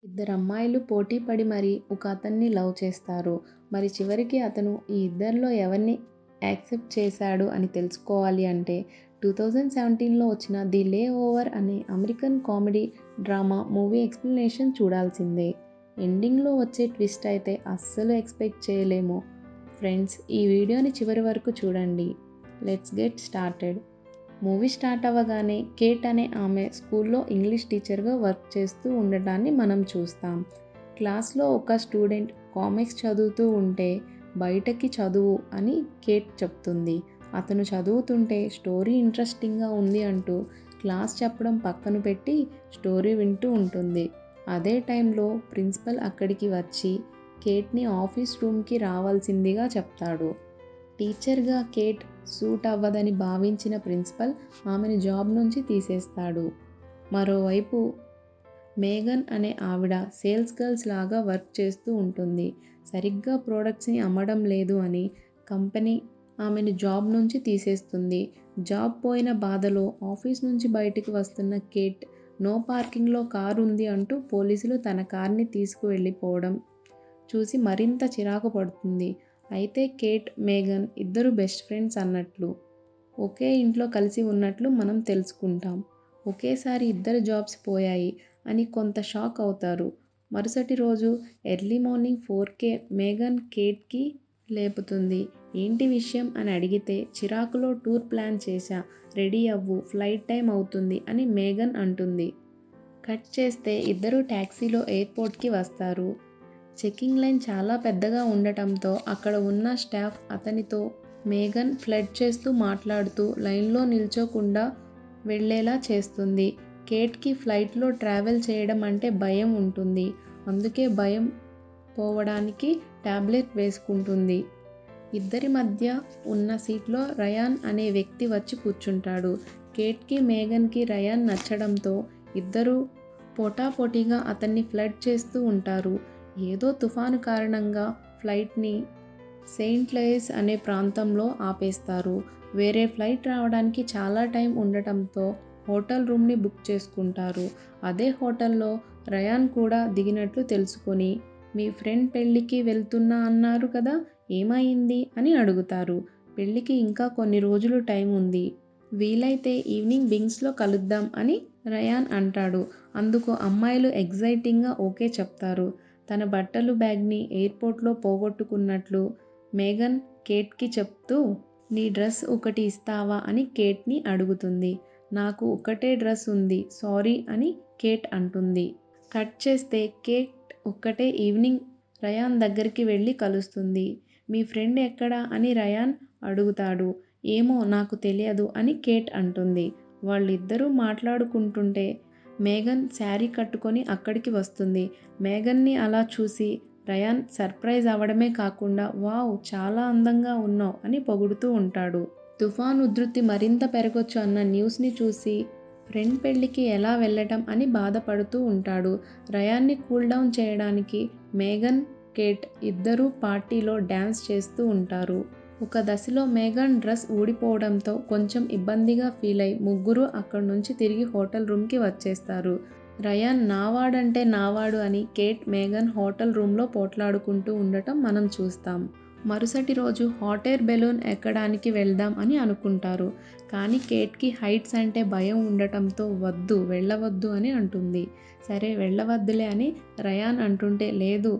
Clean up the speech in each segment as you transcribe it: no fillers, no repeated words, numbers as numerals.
ఇద్దరు అమ్మాయిలు పోటీ పడి మరీ ఒక అతన్ని లవ్ చేస్తారు. మరి చివరికి అతను ఈ ఇద్దరిలో ఎవరిని యాక్సెప్ట్ చేశాడు అని తెలుసుకోవాలి అంటే 2017లో వచ్చిన 'ది లే ఓవర్' అనే American comedy drama movie explanation చూడాల్సిందే. ఎండింగ్‌లో వచ్చే ట్విస్ట్ అయితే అస్సలు ఎక్స్‌పెక్ట్ చేయలేము. ఫ్రెండ్స్, ఈ వీడియోని చివరి వరకు చూడండి. Let's get started. Movie start అవ్వగానే కేట్ అనే ఆమె స్కూల్లో ఇంగ్లీష్ టీచర్గా వర్క్ చేస్తూ ఉండటాన్ని మనం చూస్తాం. క్లాస్లో ఒక స్టూడెంట్ కామిక్స్ చదువుతూ ఉంటే బయటకి చదువు అని కేట్ చెప్తుంది. అతను చదువుతుంటే స్టోరీ ఇంట్రెస్టింగ్గా ఉంది అంటూ క్లాస్ చెప్పడం పక్కన పెట్టి స్టోరీ వింటూ ఉంటుంది. అదే టైంలో ప్రిన్సిపల్ అక్కడికి వచ్చి కేట్ని ఆఫీస్ రూమ్కి రావాల్సిందిగా చెప్తాడు. టీచర్గా కేట్ సూట్ అవ్వదని భావించిన ప్రిన్సిపల్ ఆమెను జాబ్ నుంచి తీసేస్తాడు. మరోవైపు మేగన్ అనే ఆవిడ సేల్స్ గర్ల్స్ లాగా వర్క్ చేస్తూ ఉంటుంది. సరిగ్గా ప్రొడక్ట్స్ని అమ్మడం లేదు అని కంపెనీ ఆమెను జాబ్ నుంచి తీసేస్తుంది. జాబ్ పోయిన బాధలో ఆఫీస్ నుంచి బయటికి వస్తున్న కేట్ నో పార్కింగ్లో కారు ఉంది అంటూ పోలీసులు తన కార్ని తీసుకువెళ్ళిపోవడం చూసి మరింత చిరాకు పడుతుంది. అయితే కేట్, మేగన్ ఇద్దరూ బెస్ట్ ఫ్రెండ్స్ అన్నట్లు, ఒకే ఇంట్లో కలిసి ఉన్నట్లు మనం తెలుసుకుంటాం. ఒకేసారి ఇద్దరి జాబ్స్ పోయాయి అని కొంత షాక్ అవుతారు. మరుసటి రోజు ఎర్లీ మార్నింగ్ 4కే మేగన్ కేట్కి లేపుతుంది. ఏంటి విషయం అని అడిగితే చిరాకులో టూర్ ప్లాన్ చేశా, రెడీ అవ్వు, ఫ్లైట్ టైం అవుతుంది అని మేగన్ అంటుంది. కట్ చేస్తే ఇద్దరూ టాక్సీలో ఎయిర్పోర్ట్కి వస్తారు. చెకింగ్ లైన్ చాలా పెద్దగా ఉండటంతో అక్కడ ఉన్న స్టాఫ్ అతనితో మేగన్ ఫ్లర్ట్ చేస్తూ మాట్లాడుతూ లైన్లో నిల్చోకుండా వెళ్లేలా చేస్తుంది. కేట్కి ఫ్లైట్లో ట్రావెల్ చేయడం అంటే భయం ఉంటుంది. అందుకే భయం పోవడానికి టాబ్లెట్ వేసుకుంటుంది. ఇద్దరి మధ్య ఉన్న సీట్లో రయాన్ అనే వ్యక్తి వచ్చి కూర్చుంటాడు. కేట్కి, మేగన్కి రయాన్ నచ్చడంతో ఇద్దరూ పోటాపోటీగా అతన్ని ఫ్లర్ట్ చేస్తూ ఉంటారు. ఏదో తుఫాను కారణంగా ఫ్లైట్ని సెయింట్ లూయిస్ అనే ప్రాంతంలో ఆపేస్తారు. వేరే ఫ్లైట్ రావడానికి చాలా టైం ఉండటంతో హోటల్ రూమ్ని బుక్ చేసుకుంటారు. అదే హోటల్లో రయాన్ కూడా దిగినట్లు తెలుసుకొని, మీ ఫ్రెండ్ పెళ్లికి వెళ్తున్నా అన్నారు కదా, ఏమయింది అని అడుగుతారు. పెళ్లికి ఇంకా కొన్ని రోజులు టైం ఉంది. వీలైతే ఈవినింగ్ వింగ్స్లో కలుద్దాం అని రయాన్ అంటాడు. అందుకు అమ్మాయిలు ఎగ్జైటింగ్గా ఓకే చెప్తారు. తన బట్టలు, బ్యాగ్ని ఎయిర్పోర్ట్లో పోగొట్టుకున్నట్లు మేగన్ కేట్కి చెప్తూ, నీ డ్రెస్ ఒకటి ఇస్తావా అని కేట్ని అడుగుతుంది. నాకు ఒక్కటే డ్రెస్ ఉంది, సారీ అని కేట్ అంటుంది. కట్ చేస్తే కేట్ ఒక్కటే ఈవినింగ్ రయాన్ దగ్గరికి వెళ్ళి కలుస్తుంది. మీ ఫ్రెండ్ ఎక్కడా అని రయాన్ అడుగుతాడు. ఏమో నాకు తెలియదు అని కేట్ అంటుంది. వాళ్ళిద్దరూ మాట్లాడుకుంటుంటే మేగన్ శారీ కట్టుకొని అక్కడికి వస్తుంది. మేగన్ని అలా చూసి రయాన్ సర్ప్రైజ్ అవ్వడమే కాకుండా వావ్, చాలా అందంగా ఉన్నావ్ అని పొగుడుతూ ఉంటాడు. తుఫాన్ ఉధృతి మరింత పెరగొచ్చు అన్న న్యూస్ని చూసి ఫ్రెండ్ పెళ్లికి ఎలా వెళ్లటం అని బాధపడుతూ ఉంటాడు. రయాన్ని కూల్ డౌన్ చేయడానికి మేగన్, కేట్ ఇద్దరూ పార్టీలో డ్యాన్స్ చేస్తూ ఉంటారు. ఒక దశలో మేగన్ డ్రెస్ ఊడిపోవడంతో కొంచెం ఇబ్బందిగా ఫీల్ అయి ముగ్గురూ అక్కడి నుంచి తిరిగి హోటల్ రూమ్కి వచ్చేస్తారు. రయాన్ నావాడంటే నావాడు అని కేట్, మేగన్ హోటల్ రూమ్లో పోట్లాడుకుంటూ ఉండటం మనం చూస్తాం. మరుసటి రోజు హాట్ ఎయిర్ బెలూన్ ఎక్కడానికి వెళ్దాం అని అనుకుంటారు. కానీ కేట్కి హైట్స్ అంటే భయం ఉండటంతో వద్దు, వెళ్ళవద్దు అని అంటుంది. సరే వెళ్ళవద్దులే అని రయాన్ అంటుంటే లేదు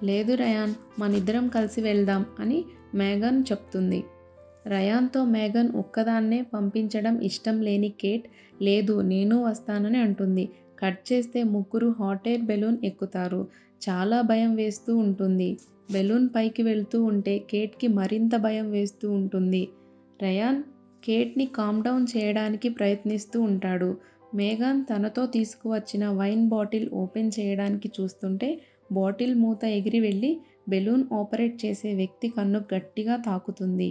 లేదు రయాన్, మనిద్దరం కలిసి వెళ్దాం అని మేగన్ చెప్తుంది. రయాన్తో మేగన్ ఒక్కదాన్నే పంపించడం ఇష్టం లేని కేట్ లేదు నేను వస్తానని అంటుంది. కట్ చేస్తే ముగ్గురు హాట్ ఎయిర్ బెలూన్ ఎక్కుతారు. చాలా భయం వేస్తూ ఉంటుంది. బెలూన్ పైకి వెళ్తూ ఉంటే కేట్కి మరింత భయం వేస్తూ ఉంటుంది. రయాన్ కేట్ని కామ్ డౌన్ చేయడానికి ప్రయత్నిస్తూ ఉంటాడు. మేగన్ తనతో తీసుకువచ్చిన వైన్ బాటిల్ ఓపెన్ చేయడానికి చూస్తుంటే బాటిల్ మూత ఎగిరి వెళ్ళి బెలూన్ ఆపరేట్ చేసే వ్యక్తి కన్ను గట్టిగా తాకుతుంది.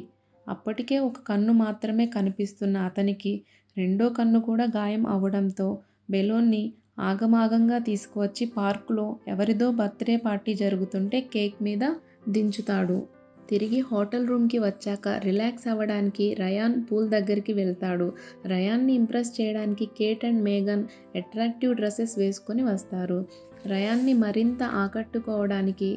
అప్పటికే ఒక కన్ను మాత్రమే కనిపిస్తున్న అతనికి రెండో కన్ను కూడా గాయం అవడంతో బెలూన్ని ఆగమాగంగా తీసుకువచ్చి పార్కులో ఎవరిదో బర్త్డే పార్టీ జరుగుతుంటే కేక్ మీద దించుతాడు. తిరిగి హోటల్ రూమ్కి వచ్చాక రిలాక్స్ అవ్వడానికి రయాన్ పూల్ దగ్గరికి వెళ్తాడు. రయాన్ని ఇంప్రెస్ చేయడానికి కేట్ అండ్ మేఘన్ అట్రాక్టివ్ డ్రెస్సెస్ వేసుకొని వస్తారు. రయాన్ని మరింత ఆకట్టుకోవడానికి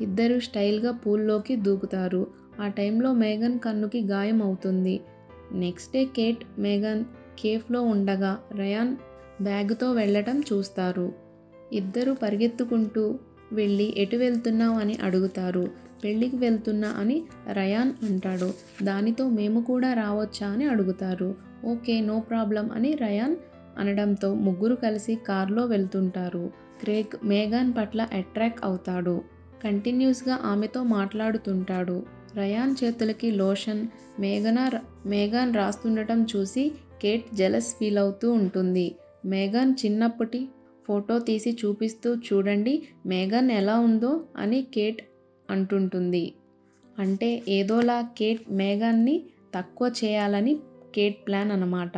ఇద్దరు స్టైల్గా పూల్లోకి దూకుతారు. ఆ టైంలో మేఘన్ కన్నుకి గాయం అవుతుంది. నెక్స్ట్ డే కేట్, మేఘన్ కేఫ్లో ఉండగా రయాన్ బ్యాగుతో వెళ్ళటం చూస్తారు. ఇద్దరు పరిగెత్తుకుంటూ వెళ్ళి ఎటు వెళ్తున్నావు అని అడుగుతారు. పెళ్ళికి వెళ్తున్నా అని రయాన్ అంటాడు. దానితో మేము కూడా రావచ్చా అని అడుగుతారు. ఓకే నో ప్రాబ్లం అని రయాన్ అనడంతో ముగ్గురు కలిసి కార్లో వెళ్తుంటారు. క్రేగ్ మేఘన్ పట్ల అట్రాక్ట్ అవుతాడు. కంటిన్యూస్గా ఆమెతో మాట్లాడుతుంటాడు. రయాన్ చేతులకి లోషన్ మేఘన్ రాస్తుండటం చూసి కేట్ జెలస్ ఫీల్ అవుతూ ఉంటుంది. మేఘన్ చిన్నప్పటి ఫోటో తీసి చూపిస్తూ చూడండి మేఘన్ ఎలా ఉందో అని కేట్ అంటుంటుంది. అంటే ఏదోలా కేట్ మేఘన్ని తక్కువ చేయాలని కేట్ ప్లాన్ అన్నమాట.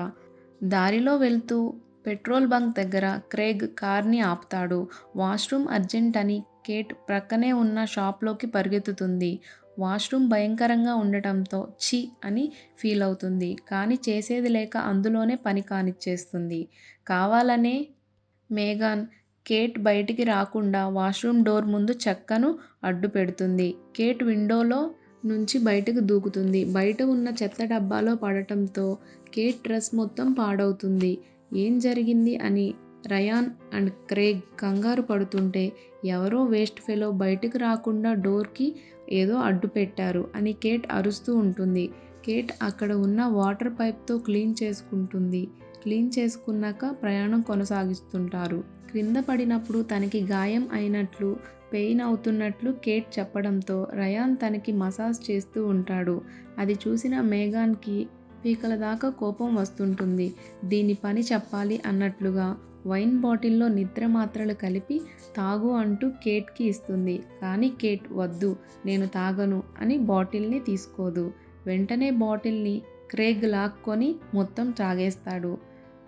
దారిలో వెళ్తూ పెట్రోల్ బంక్ దగ్గర క్రేగ్ కార్ని ఆపుతాడు. వాష్రూమ్ అర్జెంట్ అని కేట్ ప్రక్కనే ఉన్న షాప్లోకి పరిగెత్తుతుంది. వాష్రూమ్ భయంకరంగా ఉండటంతో ఛీ అని ఫీల్ అవుతుంది. కానీ చేసేది లేక అందులోనే పని కానిచ్చేస్తుంది. కావాలనే మేఘన్ కేట్ బయటికి రాకుండా వాష్రూమ్ డోర్ ముందు చెక్కను అడ్డు పెడుతుంది. కేట్ విండోలో నుంచి బయటకు దూకుతుంది. బయట ఉన్న చెత్త డబ్బాలో పడటంతో కేట్ డ్రెస్ మొత్తం పాడవుతుంది. ఏం జరిగింది అని రయాన్ అండ్ క్రేగ్ కంగారు పడుతుంటే ఎవరో వేస్ట్ ఫెలో బయటకు రాకుండా డోర్కి ఏదో అడ్డు పెట్టారు అని కేట్ అరుస్తూ ఉంటుంది. కేట్ అక్కడ ఉన్న వాటర్ పైప్తో క్లీన్ చేసుకుంటుంది. క్లీన్ చేసుకున్నాక ప్రయాణం కొనసాగిస్తుంటారు. క్రింద పడినప్పుడు తనకి గాయం అయినట్లు, పెయిన్ అవుతున్నట్లు కేట్ చెప్పడంతో రయాన్ తనకి మసాజ్ చేస్తూ ఉంటాడు. అది చూసిన మేఘన్కి పీకల దాకా కోపం వస్తుంటుంది. దీని పని చెప్పాలి అన్నట్లుగా వైన్ బాటిల్లో నిద్ర మాత్రలు కలిపి తాగు అంటూ కేట్కి ఇస్తుంది. కానీ కేట్ వద్దు నేను తాగను అని బాటిల్ని తీసుకోదు. వెంటనే బాటిల్ని క్రేగ్ లాక్కొని మొత్తం తాగేస్తాడు.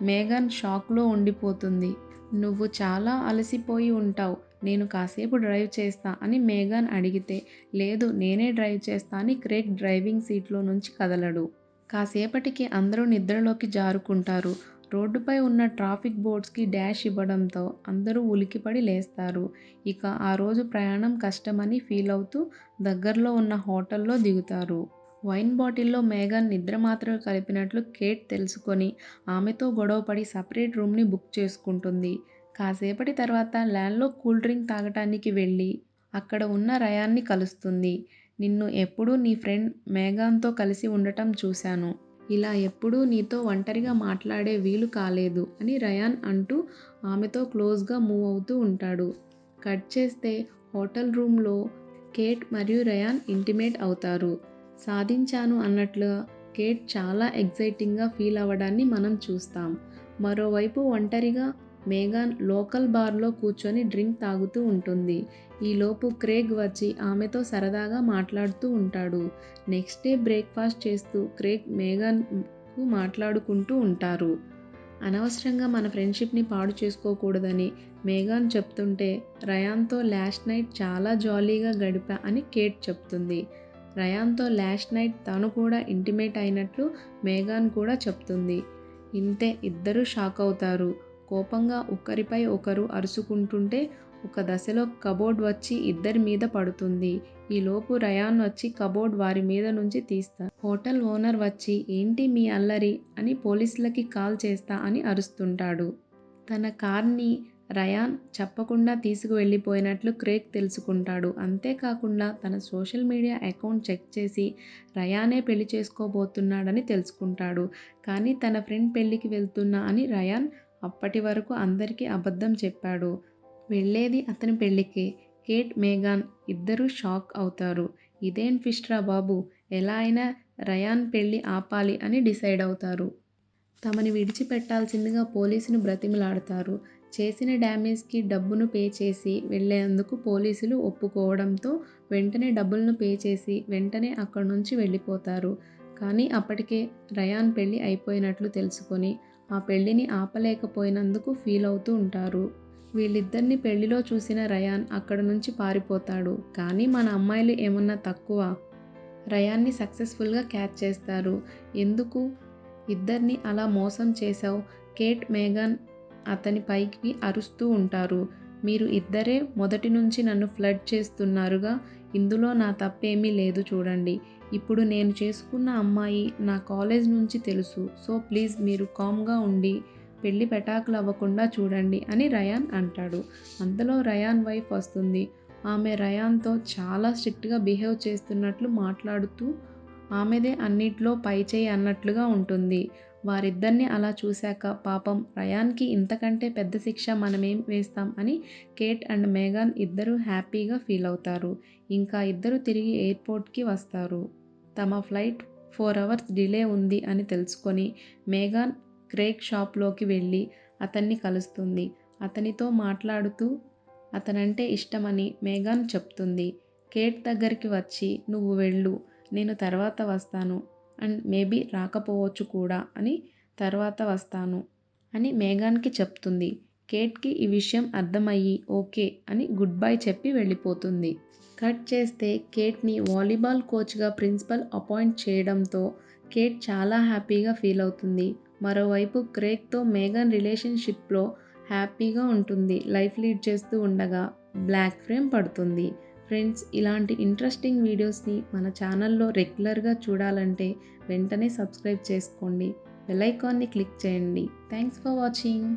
మేఘన్ షాక్లో ఉండిపోతుంది. నువ్వు చాలా అలసిపోయి ఉంటావ్, నేను కాసేపు డ్రైవ్ చేస్తా అని మేఘన్ అడిగితే లేదు నేనే డ్రైవ్ చేస్తా అని క్రేగ్ డ్రైవింగ్ సీట్లో నుంచి కదలడు. కాసేపటికి అందరూ నిద్రలోకి జారుకుంటారు. రోడ్డుపై ఉన్న ట్రాఫిక్ బోర్డ్స్కి డాష్ ఇవ్వడంతో అందరూ ఉలికిపడి లేస్తారు. ఇక ఆ రోజు ప్రయాణం కష్టమని ఫీల్ అవుతూ దగ్గరలో ఉన్న హోటల్లో దిగుతారు. వైన్ బాటిల్లో మేఘన్ నిద్ర మాత్రలు కలిపినట్లు కేట్ తెలుసుకొని ఆమెతో గొడవపడి సపరేట్ రూమ్ని బుక్ చేసుకుంటుంది. కాసేపటి తర్వాత ల్యాన్లో కూల్ డ్రింక్ తాగటానికి వెళ్ళి అక్కడ ఉన్న రయాన్ని కలుస్తుంది. నిన్ను ఎప్పుడూ నీ ఫ్రెండ్ మేఘన్తో కలిసి ఉండటం చూశాను. ఇలా ఎప్పుడూ నీతో ఒంటరిగా మాట్లాడే వీలు కాలేదు అని రయాన్ అంటూ ఆమెతో క్లోజ్గా మూవ్ అవుతూ ఉంటాడు. కట్ చేస్తే హోటల్ రూమ్లో కేట్ మరియు రయాన్ ఇంటిమేట్ అవుతారు. సాధించాను అన్నట్లుగా కేట్ చాలా ఎగ్జైటింగ్గా ఫీల్ అవ్వడాన్ని మనం చూస్తాం. మరోవైపు ఒంటరిగా మేఘన్ లోకల్ బార్లో కూర్చొని డ్రింక్ తాగుతూ ఉంటుంది. ఈలోపు క్రేగ్ వచ్చి ఆమెతో సరదాగా మాట్లాడుతూ ఉంటాడు. నెక్స్ట్ డే బ్రేక్ఫాస్ట్ చేస్తూ క్రేగ్ మేఘన్కు మాట్లాడుకుంటూ ఉంటారు. అనవసరంగా మన ఫ్రెండ్షిప్ని పాడు చేసుకోకూడదని మేఘన్ చెప్తుంటే రయాన్తో లాస్ట్ నైట్ చాలా జాలీగా గడిపా అని కేట్ చెప్తుంది. రయాన్తో లాస్ట్ నైట్ తను కూడా ఇంటిమేట్ అయినట్లు మేఘన్ కూడా చెప్తుంది. ఇంతే ఇద్దరూ షాక్ అవుతారు. కోపంగా ఒకరిపై ఒకరు అరుచుకుంటుంటే ఒక దశలో కబోర్డ్ వచ్చి ఇద్దరి మీద పడుతుంది. ఈలోపు రయాన్ వచ్చి కబోర్డ్ వారి మీద నుంచి తీస్తారు. హోటల్ ఓనర్ వచ్చి ఏంటి మీ అల్లరి అని పోలీసులకి కాల్ చేస్తా అని అరుస్తుంటాడు. తన కార్ని రయాన్ చెప్పకుండా తీసుకువెళ్ళిపోయినట్లు క్రేగ్ తెలుసుకుంటాడు. అంతేకాకుండా తన సోషల్ మీడియా అకౌంట్ చెక్ చేసి రయానే పెళ్లి చేసుకోబోతున్నాడని తెలుసుకుంటాడు. కానీ తన ఫ్రెండ్ పెళ్లికి వెళ్తున్నా అని రయాన్ అప్పటి వరకు అందరికీ అబద్ధం చెప్పాడు. వెళ్ళేది అతని పెళ్లికే. కేట్, మేఘన్ ఇద్దరూ షాక్ అవుతారు. ఇదేం ట్విస్ట్ రా బాబు, ఎలా అయినా రయాన్ పెళ్లి ఆపాలి అని డిసైడ్ అవుతారు. తమని విడిచిపెట్టాల్సిందిగా పోలీసును బ్రతిమిలాడతారు. చేసిన డ్యామేజ్కి డబ్బును పే చేసి వెళ్లేందుకు పోలీసులు ఒప్పుకోవడంతో వెంటనే డబ్బులను పే చేసి వెంటనే అక్కడి నుంచి వెళ్ళిపోతారు. కానీ అప్పటికే రయాన్ పెళ్లి అయిపోయినట్లు తెలుసుకొని ఆ పెళ్లిని ఆపలేకపోయినందుకు ఫీల్ అవుతూ ఉంటారు. వీళ్ళిద్దరిని పెళ్లిలో చూసిన రయాన్ అక్కడ నుంచి పారిపోతాడు. కానీ మన అమ్మాయిలు ఏమన్నా తక్కువ? రయాన్‌ని సక్సెస్‌ఫుల్‌గా క్యాచ్ చేస్తారు. ఎందుకు ఇద్దరిని అలా మోసం చేశావు? కేట్, మేగన్ అతని పైకి అరుస్తూ ఉంటారు. మీరు ఇద్దరే మొదటి నుంచి నన్ను ఫ్లర్ట్ చేస్తున్నారుగా. ఇందులో నా తప్పేమీ లేదు చూడండి. ఇప్పుడు నేను చేసుకున్న అమ్మాయి నా కాలేజ్ నుంచి తెలుసు. సో ప్లీజ్ మీరు కామ్‌గా ఉండి పెళ్లి పెటాకులు అవ్వకుండా చూడండి అని రయాన్ అంటాడు. అంతలో రయాన్ వైఫ్ వస్తుంది. ఆమె రయాన్‌తో చాలా స్ట్రిక్ట్‌గా బిహేవ్ చేస్తున్నట్లు మాట్లాడుతూ ఆమెదే అన్నిట్లో పైచేయి అన్నట్లుగా ఉంటుంది. వారిద్దరిని అలా చూశాక పాపం రయాన్‌కి ఇంతకంటే పెద్ద శిక్ష మనమేం వేస్తాం అని కేట్ అండ్ మేగన్ ఇద్దరూ హ్యాపీగా ఫీల్ అవుతారు. ఇంకా ఇద్దరు తిరిగి ఎయిర్‌పోర్ట్‌కి వస్తారు. తమ ఫ్లైట్ 4 అవర్స్ డిలే ఉంది అని తెలుసుకొని మేగన్ క్రేగ్ షాప్‌లోకి వెళ్ళి అతన్ని కలుస్తుంది. అతనితో మాట్లాడుతూ అతనంటే ఇష్టమని మేగన్ చెప్తుంది. కేట్ దగ్గరికి వచ్చి నువ్వు వెళ్ళు. నేను తర్వాత వస్తాను. అండ్ మేబీ రాకపోవచ్చు కూడా అని తర్వాత వస్తాను అని మేఘాన్‌కి చెప్తుంది. కేట్‌కి ఈ విషయం అర్థమయ్యి ఓకే అని గుడ్ బై చెప్పి వెళ్ళిపోతుంది. కట్ చేస్తే కేట్‌ని వాలీబాల్ కోచ్‌గా ప్రిన్సిపల్ అపాయింట్ చేయడంతో కేట్ చాలా హ్యాపీగా ఫీల్ అవుతుంది. మరోవైపు క్రేగ్‌తో మేఘన్ రిలేషన్‌షిప్‌లో హ్యాపీగా ఉంటుంది. లైఫ్ లీడ్ చేస్తూ ఉండగా బ్లాక్ ఫ్రేమ్ పడుతుంది. ఫ్రెండ్స్, ఇలాంటి ఇంట్రెస్టింగ్ వీడియోస్ని మన ఛానల్లో రెగ్యులర్గా చూడాలంటే వెంటనే సబ్స్క్రైబ్ చేసుకోండి. బెల్ ఐకాన్ని క్లిక్ చేయండి. Thanks for watching.